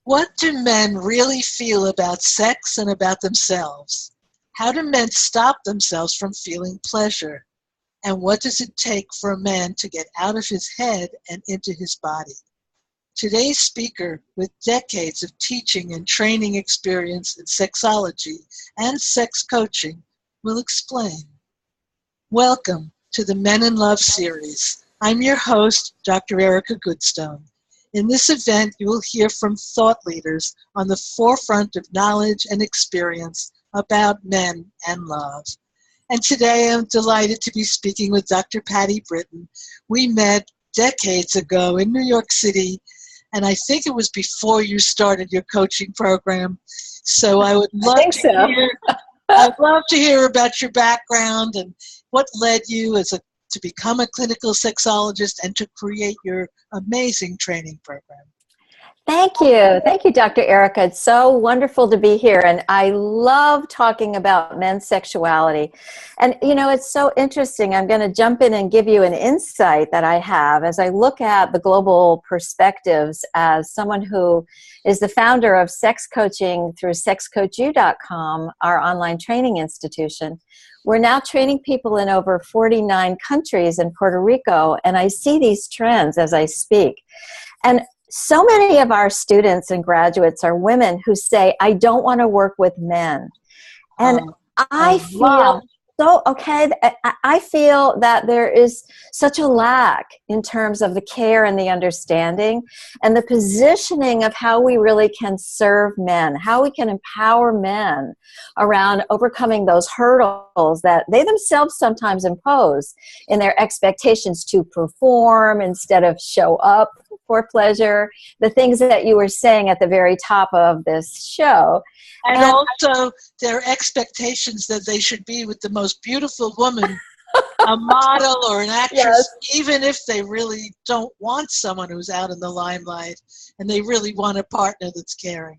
What do men really feel about sex and about themselves? How do men stop themselves from feeling pleasure? And what does it take for a man to get out of his head and into his body? Today's speaker, with decades of teaching and training experience in sexology and sex coaching, will explain. Welcome to the Men in Love series. I'm your host, Dr. Erica Goodstone. In this event, you will hear from thought leaders on the forefront of knowledge and experience about men and love. And today I'm delighted to be speaking with Dr. Patti Britton. We met decades ago in New York City, and I think it was before you started your coaching program. So I would love I'd love to hear about your background and what led you to become a clinical sexologist and to create your amazing training program. Thank you. Thank you, Dr. Erica. It's so wonderful to be here. And I love talking about men's sexuality. And, you know, it's so interesting. I'm going to jump in and give you an insight that I have as I look at the global perspectives as someone who is the founder of sex coaching through sexcoachu.com, our online training institution. We're now training people in over 49 countries in Puerto Rico, and I see these trends as I speak. And so many of our students and graduates are women who say, I don't want to work with men. And I feel that there is such a lack in terms of the care and the understanding and the positioning of how we really can serve men, how we can empower men around overcoming those hurdles that they themselves sometimes impose in their expectations to perform instead of show up for pleasure, the things that you were saying at the very top of this show. And also their expectations that they should be with the most beautiful woman, a model or an actress, yes, even if they really don't want someone who's out in the limelight and they really want a partner that's caring.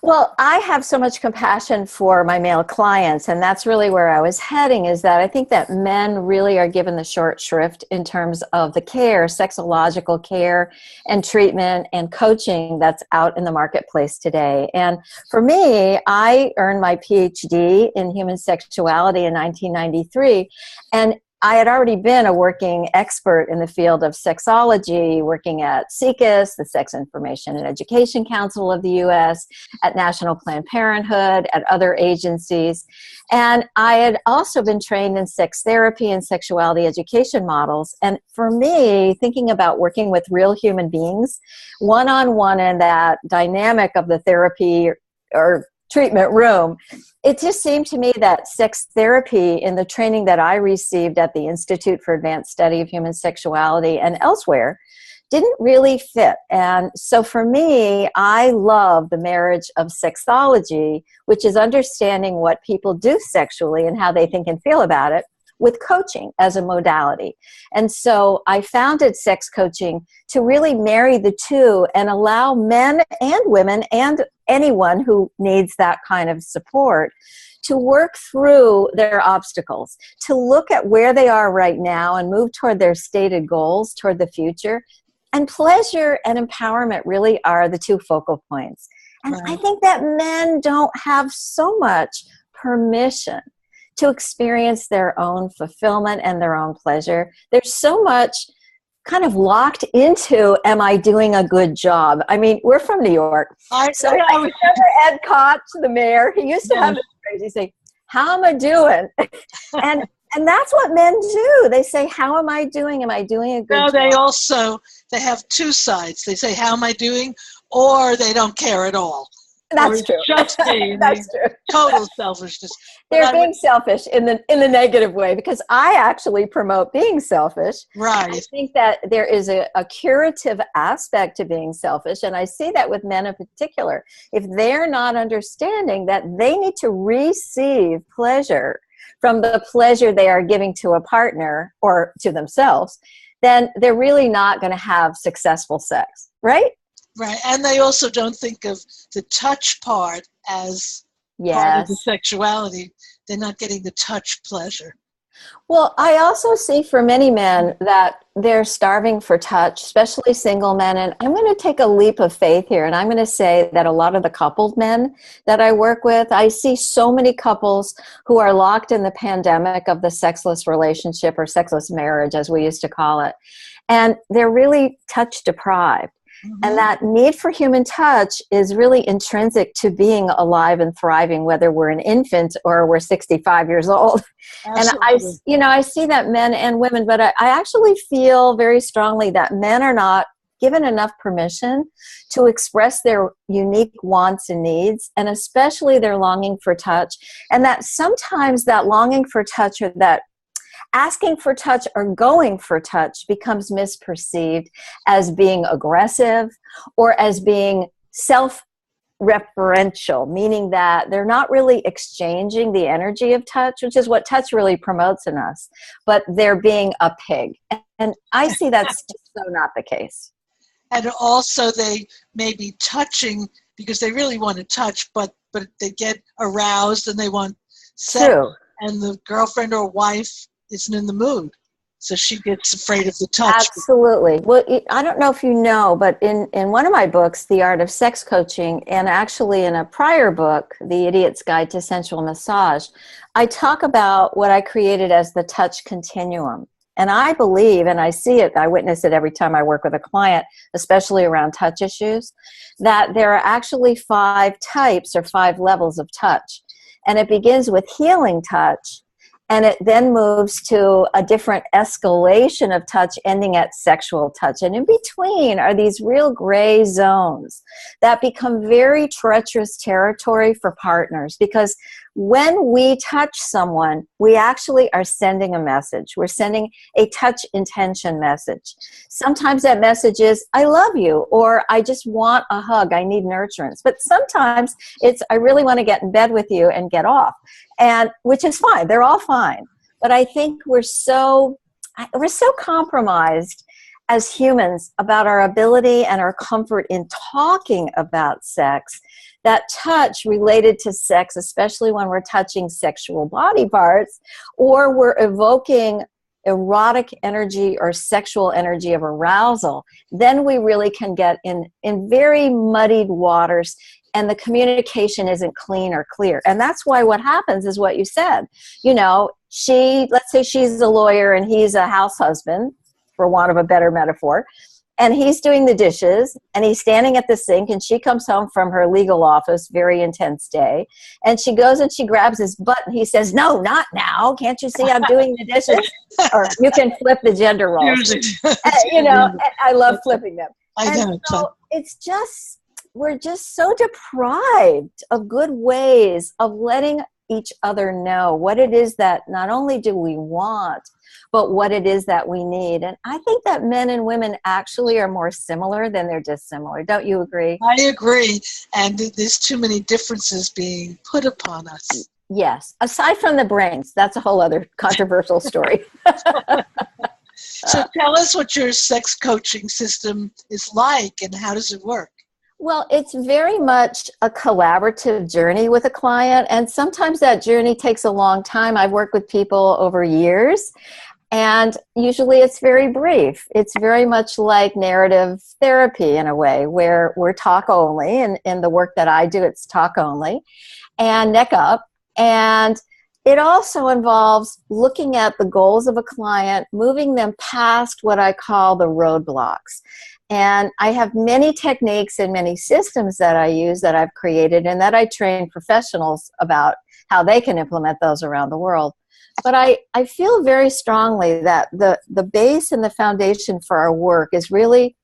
Well, I have so much compassion for my male clients, and that's really where I was heading, is that I think that men really are given the short shrift in terms of the care, sexological care and treatment and coaching that's out in the marketplace today. And for me, I earned my PhD in human sexuality in 1993, and I had already been a working expert in the field of sexology, working at SIECUS, the Sex Information and Education Council of the U.S., at National Planned Parenthood, at other agencies. And I had also been trained in sex therapy and sexuality education models. And for me, thinking about working with real human beings, one-on-one in that dynamic of the therapy or treatment room, it just seemed to me that sex therapy in the training that I received at the Institute for Advanced Study of Human Sexuality and elsewhere didn't really fit. And so for me, I love the marriage of sexology, which is understanding what people do sexually and how they think and feel about it, with coaching as a modality. And so I founded sex coaching to really marry the two and allow men and women and anyone who needs that kind of support to work through their obstacles, to look at where they are right now and move toward their stated goals, toward the future. And pleasure and empowerment really are the two focal points. And right. I think that men don't have so much permission to experience their own fulfillment and their own pleasure. There's so much kind of locked into, am I doing a good job? I mean, we're from New York. So I remember Ed Koch, the mayor, he used to have this phrase, he'd say, how am I doing? And that's what men do. They say, how am I doing? Am I doing a good job? They have two sides. They say, how am I doing? Or they don't care at all. That's true. Just me. That's true. Total selfishness. They're being selfish in the negative way, because I actually promote being selfish. Right. I think that there is a curative aspect to being selfish, and I see that with men in particular. If they're not understanding that they need to receive pleasure from the pleasure they are giving to a partner or to themselves, then they're really not going to have successful sex, right? Right, and they also don't think of the touch part as part of the sexuality. They're not getting the touch pleasure. Well, I also see for many men that they're starving for touch, especially single men. And I'm going to take a leap of faith here. And I'm going to say that a lot of the coupled men that I work with, I see so many couples who are locked in the pandemic of the sexless relationship or sexless marriage, as we used to call it. And they're really touch deprived. And that need for human touch is really intrinsic to being alive and thriving, whether we're an infant or we're 65 years old. Absolutely. And I see that men and women, but I actually feel very strongly that men are not given enough permission to express their unique wants and needs, and especially their longing for touch. And that sometimes that longing for touch or that asking for touch or going for touch becomes misperceived as being aggressive or as being self-referential, meaning that they're not really exchanging the energy of touch, which is what touch really promotes in us, but they're being a pig. And I see that's just so not the case. And also they may be touching because they really want to touch, but they get aroused and they want sex. True. And the girlfriend or wife isn't in the mood, so she gets afraid of the touch. Absolutely. Well, I don't know if you know, but in one of my books, The Art of Sex Coaching, and actually in a prior book, The Idiot's Guide to Sensual Massage, I talk about what I created as the touch continuum. And I believe, and I see it, I witness it every time I work with a client, especially around touch issues, that there are actually 5 types or 5 levels of touch. And it begins with healing touch, and it then moves to a different escalation of touch, ending at sexual touch. And in between are these real gray zones that become very treacherous territory for partners, because when we touch someone, we actually are sending a message. We're sending a touch intention message. Sometimes that message is, I love you, or I just want a hug, I need nurturance. But sometimes it's, I really want to get in bed with you and get off. And which is fine, they're all fine. But I think we're so compromised as humans about our ability and our comfort in talking about sex, that touch related to sex, especially when we're touching sexual body parts, or we're evoking erotic energy or sexual energy of arousal, then we really can get in very muddied waters, and the communication isn't clean or clear. And that's why what happens is what you said. You know, let's say she's a lawyer and he's a house husband, for want of a better metaphor, and he's doing the dishes, and he's standing at the sink, and she comes home from her legal office, very intense day, and she goes and she grabs his butt, and he says, no, not now. Can't you see I'm doing the dishes? Or you can flip the gender roles. You know, I love flipping them. I know. So it's just, we're just so deprived of good ways of letting each other know what it is that not only do we want, but what it is that we need. And I think that men and women actually are more similar than they're dissimilar. Don't you agree? I agree. And there's too many differences being put upon us. Yes. Aside from the brains, that's a whole other controversial story. So tell us what your sex coaching system is like and how does it work? Well, it's very much a collaborative journey with a client, and sometimes that journey takes a long time. I've worked with people over years, and usually it's very brief. It's very much like narrative therapy in a way, where we're talk only, and in the work that I do, it's talk only, and neck up. And it also involves looking at the goals of a client, moving them past what I call the roadblocks. And I have many techniques and many systems that I use that I've created and that I train professionals about how they can implement those around the world. But I feel very strongly that the base and the foundation for our work is really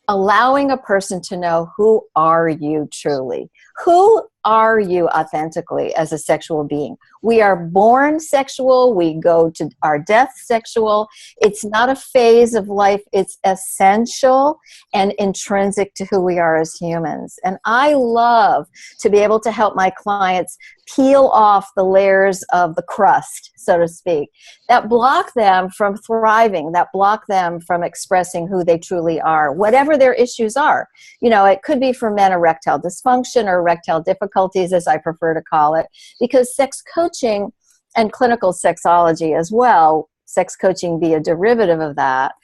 allowing a person to know, who are you truly? Who are you authentically as a sexual being? We are born sexual. We go to our death sexual. It's not a phase of life. It's essential and intrinsic to who we are as humans. And I love to be able to help my clients peel off the layers of the crust, so to speak, that block them from thriving, that block them from expressing who they truly are, whatever their issues are. You know, it could be for men erectile dysfunction or erectile difficulties, as I prefer to call it, because sex coaching and clinical sexology as well, sex coaching be a derivative of that,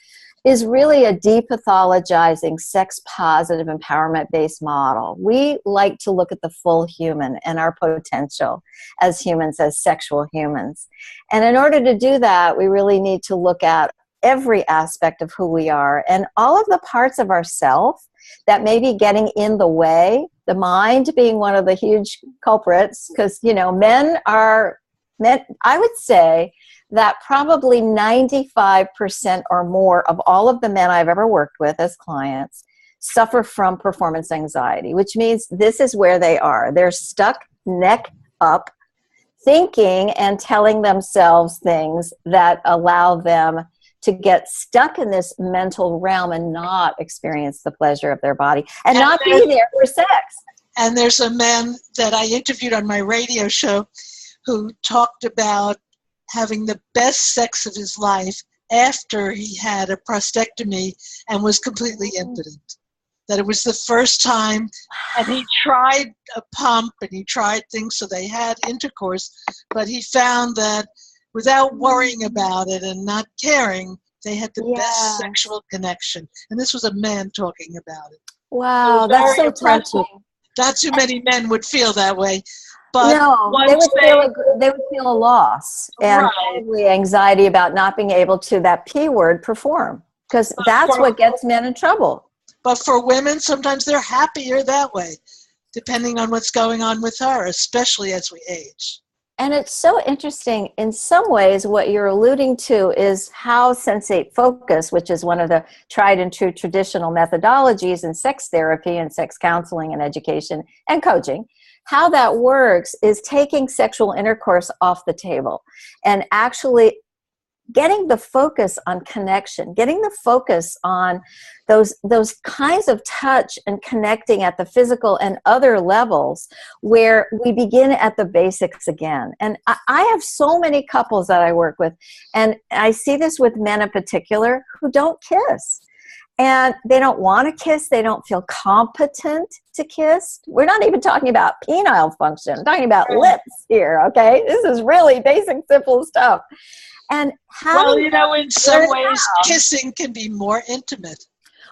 is really a depathologizing, sex-positive, empowerment-based model. We like to look at the full human and our potential as humans, as sexual humans. And in order to do that, we really need to look at every aspect of who we are and all of the parts of ourself that may be getting in the way, the mind being one of the huge culprits, because, you know, men, I would say, that probably 95% or more of all of the men I've ever worked with as clients suffer from performance anxiety, which means this is where they are. They're stuck neck up, thinking and telling themselves things that allow them to get stuck in this mental realm and not experience the pleasure of their body and not be there for sex. And there's a man that I interviewed on my radio show who talked about having the best sex of his life after he had a prostatectomy and was completely impotent. That it was the first time, and he tried a pump and he tried things, so they had intercourse, but he found that without worrying about it and not caring, they had the best sexual connection. And this was a man talking about it. Wow, that's so touching. Not too many men would feel that way. But no, they would feel a loss and probably anxiety about not being able to, that P word, perform, because that's what gets men in trouble. But for women, sometimes they're happier that way, depending on what's going on with her, especially as we age. And it's so interesting. In some ways, what you're alluding to is how sensate focus, which is one of the tried and true traditional methodologies in sex therapy and sex counseling and education and coaching, how that works is taking sexual intercourse off the table and actually getting the focus on connection, getting the focus on those kinds of touch and connecting at the physical and other levels where we begin at the basics again. And I have so many couples that I work with, and I see this with men in particular, who don't kiss. And they don't want to kiss. They don't feel competent to kiss. We're not even talking about penile function. I'm talking about lips here, okay? This is really basic, simple stuff. And how in some ways, kissing can be more intimate.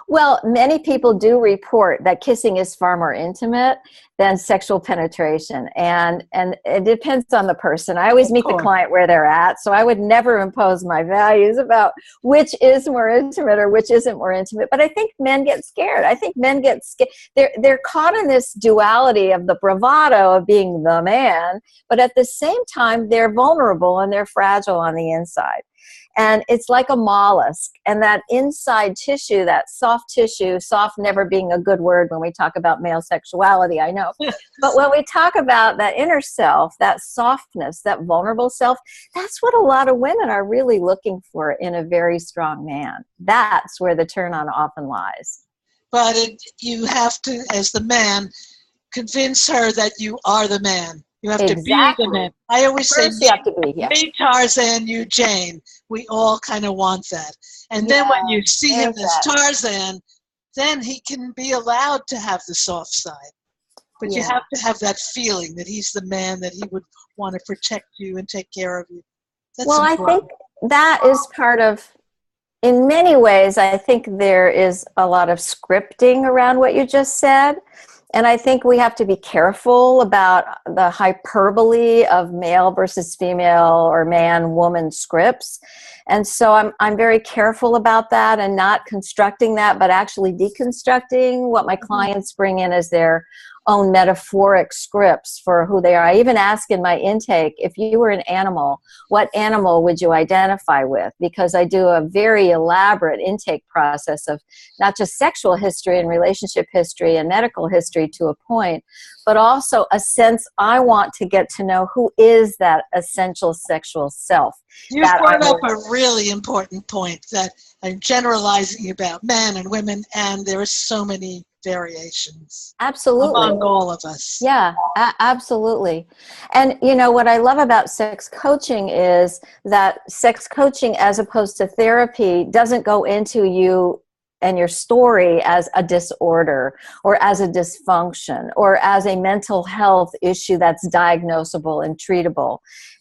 Well, many people do report that kissing is far more intimate than sexual penetration. And it depends on the person. I always meet the client where they're at, so I would never impose my values about which is more intimate or which isn't more intimate. But I think men get scared. I think men get scared. They're caught in this duality of the bravado of being the man, but at the same time, they're vulnerable and they're fragile on the inside. And it's like a mollusk, and that inside tissue, that soft tissue, soft never being a good word when we talk about male sexuality, I know. But when we talk about that inner self, that softness, that vulnerable self, that's what a lot of women are really looking for in a very strong man. That's where the turn on often lies. But you have to, as the man, convince her that you are the man. You have to be the man. I always say, me Tarzan, you Jane. We all kind of want that. And then when you see him as Tarzan, then he can be allowed to have the soft side. But you have to have that feeling that he's the man, that he would want to protect you and take care of you. That's important. I think that is part of, in many ways, I think there is a lot of scripting around what you just said. And I think we have to be careful about the hyperbole of male versus female or man-woman scripts. And so I'm very careful about that and not constructing that, but actually deconstructing what my clients bring in as their own metaphoric scripts for who they are. I even ask in my intake, if you were an animal, what animal would you identify with? Because I do a very elaborate intake process of not just sexual history and relationship history and medical history to a point, but also a sense I want to get to know who is that essential sexual self. You brought up a really important point that I'm generalizing about men and women, and there are so many variations. Absolutely. Among all of us. Yeah, absolutely. And you know, what I love about sex coaching is that sex coaching, as opposed to therapy, doesn't go into you and your story as a disorder or as a dysfunction or as a mental health issue that's diagnosable and treatable.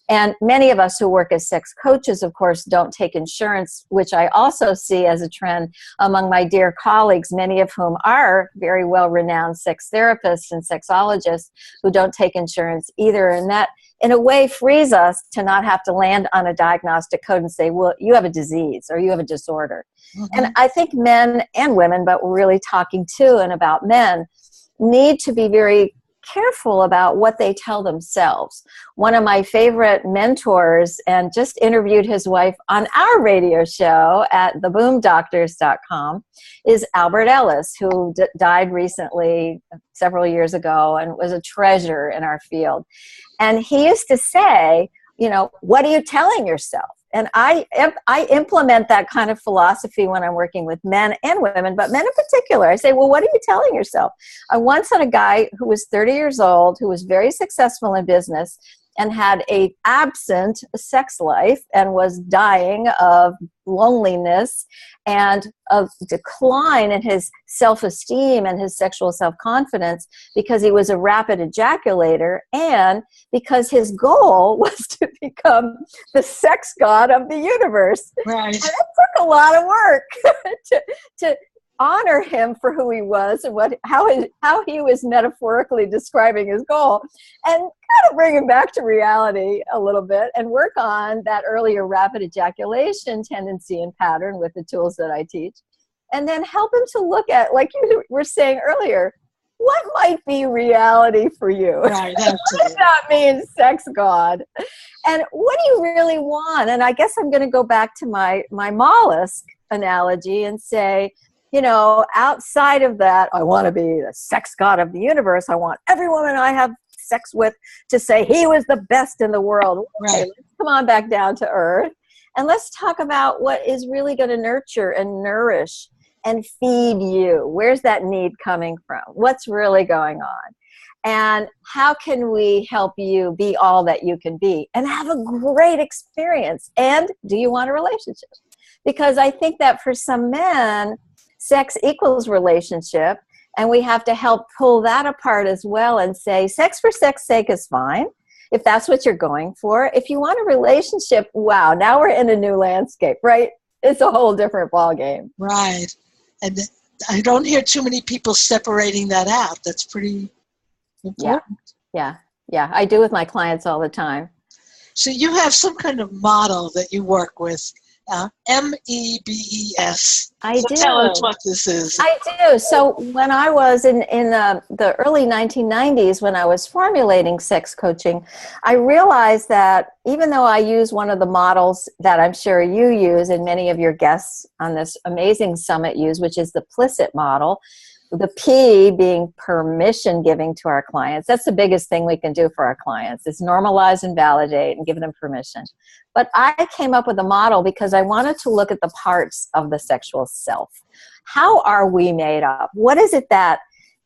And many of us who work as sex coaches, of course, don't take insurance, which I also see as a trend among my dear colleagues, many of whom are very well-renowned sex therapists and sexologists who don't take insurance either. And that, in a way, frees us to not have to land on a diagnostic code and say, well, you have a disease or you have a disorder. And I think men and women, but we're really talking to and about men, need to be very careful about what they tell themselves. One of my favorite mentors, and just interviewed his wife on our radio show at theboomdoctors.com, is Albert Ellis, who died recently, several years ago, and was a treasure in our field. And he used to say, you know, what are you telling yourself? And I implement that kind of philosophy when I'm working with men and women, but men in particular. I say, well, what are you telling yourself? I once had a guy who was 30 years old, who was very successful in business and had a absent sex life and was dying of loneliness and of decline in his self-esteem and his sexual self-confidence because he was a rapid ejaculator and because his goal was to become the sex god of the universe. Right. And it took a lot of work to honor him for who he was and how he was metaphorically describing his goal, and kind of bring him back to reality a little bit and work on that earlier rapid ejaculation tendency and pattern with the tools that I teach, and then help him to look at, like you were saying earlier, what might be reality for you? Right, what does that mean, sex god? And what do you really want? And I guess I'm going to go back to my mollusk analogy and say, you know, outside of that, I want to be the sex god of the universe. I want every woman I have sex with to say he was the best in the world. Right. Okay, let's come on back down to earth. And let's talk about what is really going to nurture and nourish and feed you. Where's that need coming from? What's really going on? And how can we help you be all that you can be and have a great experience? And do you want a relationship? Because I think that for some men, sex equals relationship, and we have to help pull that apart as well and say sex for sex sake is fine if that's what you're going for. If you want a relationship, wow, now we're in a new landscape, right? It's a whole different ballgame. Right. And I don't hear too many people separating that out. That's pretty important. Yeah. I do with my clients all the time. So you have some kind of model that you work with. MEBES. I do. Tell us what this is. I do. So when I was in the early 1990s, when I was formulating sex coaching, I realized that even though I use one of the models that I'm sure you use and many of your guests on this amazing summit use, which is the Plicit model, the P being permission giving to our clients. That's the biggest thing we can do for our clients is normalize and validate and give them permission. But I came up with a model because I wanted to look at the parts of the sexual self. How are we made up? What is it that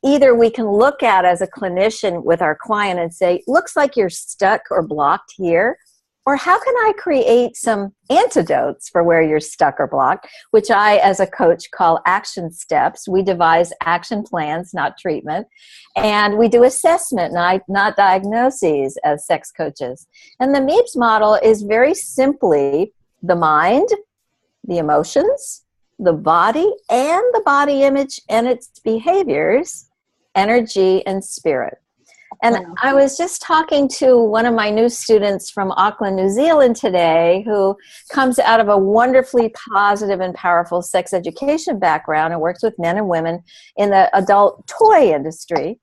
either we can look at as a clinician with our client and say, looks like you're stuck or blocked here? Or how can I create some antidotes for where you're stuck or blocked, which I, as a coach, call action steps. We devise action plans, not treatment. And we do assessment, not diagnoses as sex coaches. And the MEBS model is very simply the mind, the emotions, the body, and the body image and its behaviors, energy, and spirit. And I was just talking to one of my new students from Auckland, New Zealand today, who comes out of a wonderfully positive and powerful sex education background and works with men and women in the adult toy industry.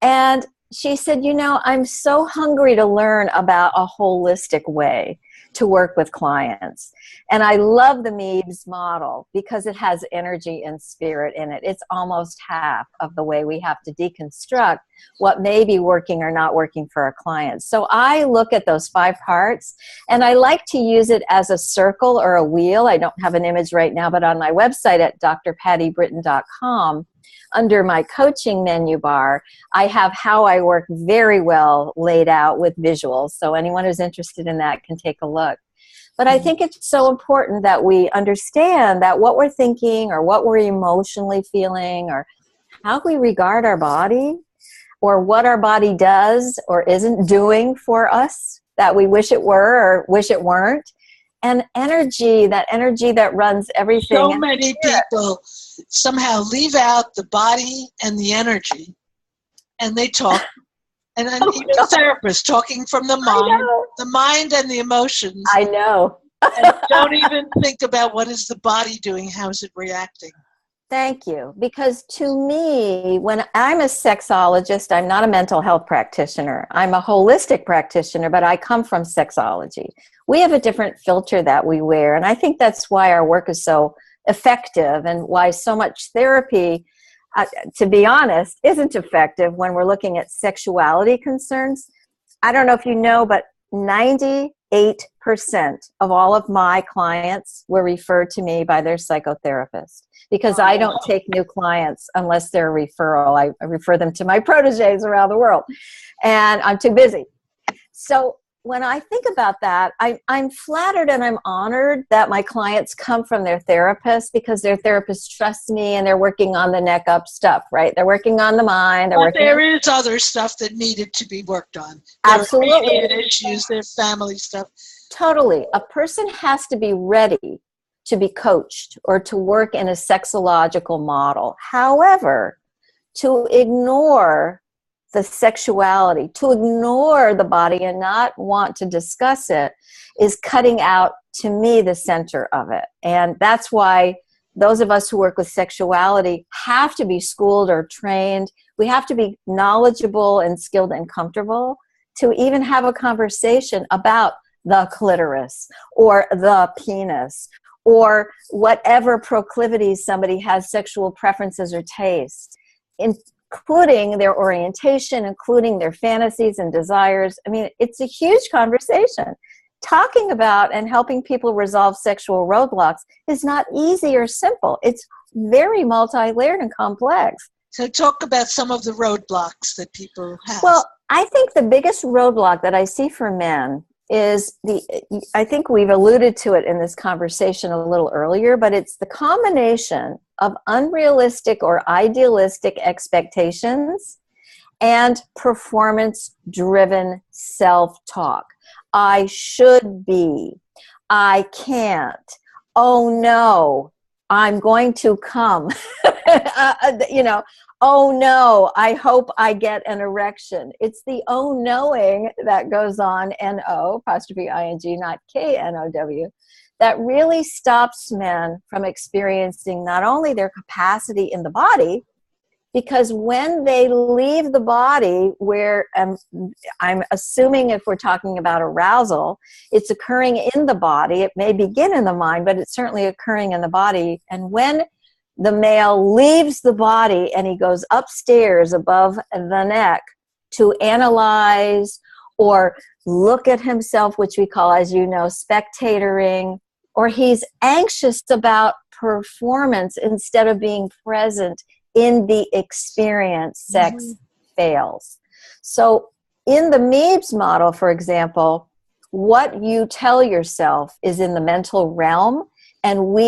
And she said, you know, I'm so hungry to learn about a holistic way to work with clients. And I love the MEBS model because it has energy and spirit in it. It's almost half of the way we have to deconstruct what may be working or not working for our clients. So I look at those 5 parts and I like to use it as a circle or a wheel. I don't have an image right now, but on my website at drpattibritton.com, under my coaching menu bar, I have how I work very well laid out with visuals. So anyone who's interested in that can take a look. But I think it's so important that we understand that what we're thinking or what we're emotionally feeling or how we regard our body or what our body does or isn't doing for us, that we wish it were or wish it weren't. And energy, that energy that runs everything. So many people somehow leave out the body and the energy, and they talk. And then even a therapist talking from the mind and the emotions. I know. And don't even think about what is the body doing, how is it reacting. Thank you. Because to me, when I'm a sexologist, I'm not a mental health practitioner. I'm a holistic practitioner, but I come from sexology. We have a different filter that we wear. And I think that's why our work is so effective and why so much therapy, to be honest, isn't effective when we're looking at sexuality concerns. I don't know if you know, but 98% of all of my clients were referred to me by their psychotherapist, because I don't take new clients unless they're a referral. I refer them to my proteges around the world, and I'm too busy. So when I think about that, I'm flattered and I'm honored that my clients come from their therapist, because their therapist trusts me and they're working on the neck up stuff, right? They're working on the mind. But there is other stuff that needed to be worked on. Absolutely. Their issues, their family stuff. Totally. A person has to be ready to be coached or to work in a sexological model. However, to ignore the sexuality, to ignore the body and not want to discuss it, is cutting out, to me, the center of it. And that's why those of us who work with sexuality have to be schooled or trained. We have to be knowledgeable and skilled and comfortable to even have a conversation about the clitoris or the penis or whatever proclivities somebody has, sexual preferences or tastes, including their orientation, including their fantasies and desires. I mean, it's a huge conversation. Talking about and helping people resolve sexual roadblocks is not easy or simple. It's very multi-layered and complex. So talk about some of the roadblocks that people have. Well, I think the biggest roadblock that I see for men is I think we've alluded to it in this conversation a little earlier, but it's the combination of unrealistic or idealistic expectations and performance-driven self-talk. I should be. I can't. Oh no, I'm going to come. Oh no, I hope I get an erection. It's the oh knowing that goes on, N-O, apostrophe I-N-G, not K-N-O-W, that really stops men from experiencing not only their capacity in the body, because when they leave the body, where I'm assuming if we're talking about arousal, it's occurring in the body. It may begin in the mind, but it's certainly occurring in the body. And when the male leaves the body and he goes upstairs above the neck to analyze or look at himself, which we call, as you know, spectatoring, or he's anxious about performance instead of being present in the experience, sex fails. So in the Meebs model, for example, what you tell yourself is in the mental realm, and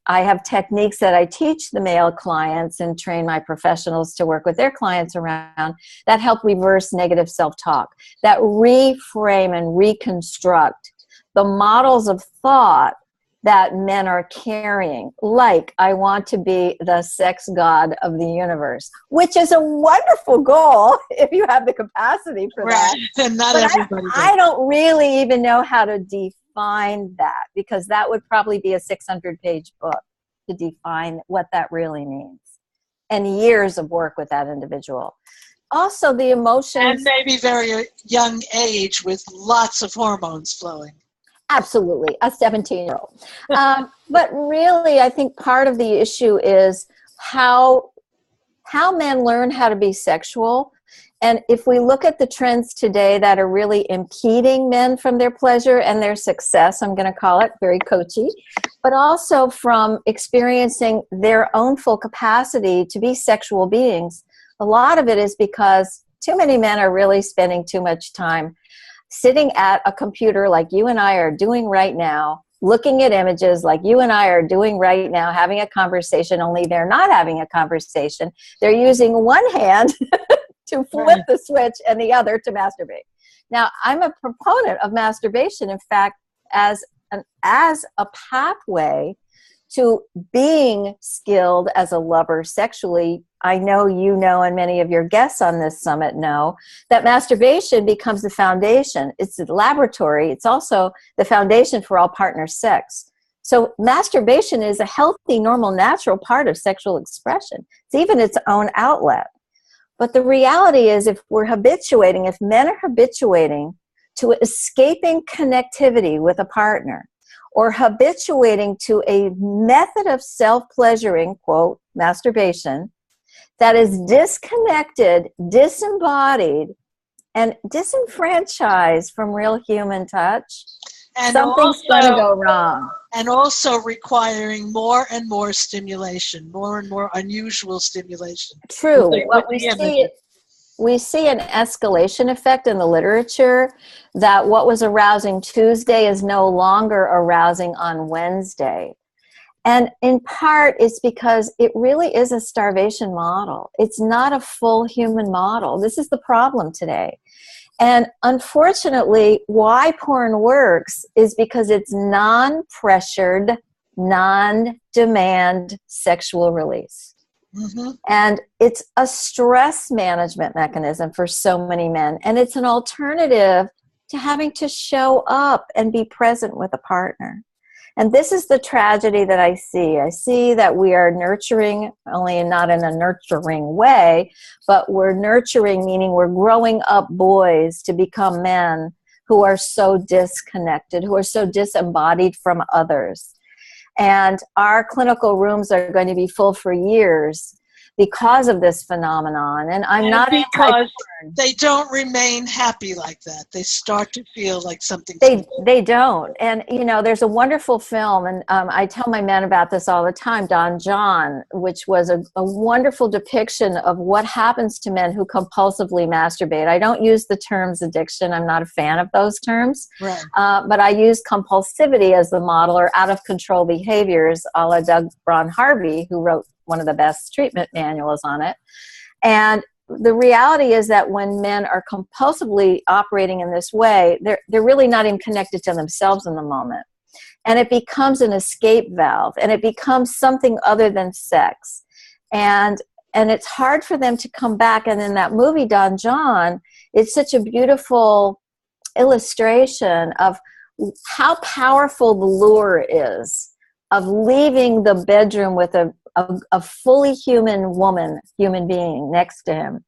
I have techniques that I teach the male clients and train my professionals to work with their clients around that help reverse negative self-talk, that reframe and reconstruct the models of thought that men are carrying, like I want to be the sex god of the universe, which is a wonderful goal if you have the capacity for that. And not everybody does. I don't really even know how to define that, because that would probably be a 600-page book to define what that really means, and years of work with that individual. Also, the emotions. And maybe very young age with lots of hormones flowing. Absolutely, a 17-year-old. But really, I think part of the issue is how men learn how to be sexual. And if we look at the trends today that are really impeding men from their pleasure and their success, I'm going to call it very coachy, but also from experiencing their own full capacity to be sexual beings, a lot of it is because too many men are really spending too much time sitting at a computer like you and I are doing right now, looking at images like you and I are doing right now, having a conversation, only they're not having a conversation. They're using one hand to flip the switch and the other to masturbate. Now, I'm a proponent of masturbation, in fact, as a pathway to being skilled as a lover sexually. I know you know, and many of your guests on this summit know, that masturbation becomes the foundation. It's the laboratory. It's also the foundation for all partner sex. So masturbation is a healthy, normal, natural part of sexual expression. It's even its own outlet. But the reality is, if men are habituating to escaping connectivity with a partner, or habituating to a method of self-pleasuring, quote, masturbation, that is disconnected, disembodied, and disenfranchised from real human touch, and something's going to go wrong. And also requiring more and more stimulation, more and more unusual stimulation. True. What we see an escalation effect in the literature, that what was arousing Tuesday is no longer arousing on Wednesday. And in part, it's because it really is a starvation model. It's not a full human model. This is the problem today. And unfortunately, why porn works is because it's non-pressured, non-demand sexual release. Mm-hmm. And it's a stress management mechanism for so many men. And it's an alternative to having to show up and be present with a partner. And this is the tragedy that I see. I see that we are nurturing, only not in a nurturing way, but we're nurturing, meaning we're growing up boys to become men who are so disconnected, who are so disembodied from others. And our clinical rooms are going to be full for years because of this phenomenon. And I'm not because they don't remain happy like that. They start to feel like something. They don't. And, you know, there's a wonderful film, and I tell my men about this all the time, Don John, which was a wonderful depiction of what happens to men who compulsively masturbate. I don't use the terms addiction. I'm not a fan of those terms. Right. But I use compulsivity as the model, or out of control behaviors, a la Doug Braun Harvey, who wrote one of the best treatment manuals on it. And the reality is that when men are compulsively operating in this way, they're really not even connected to themselves in the moment. And it becomes an escape valve, and it becomes something other than sex. And it's hard for them to come back. And in that movie, Don John, it's such a beautiful illustration of how powerful the lure is of leaving the bedroom with a fully human being next to him,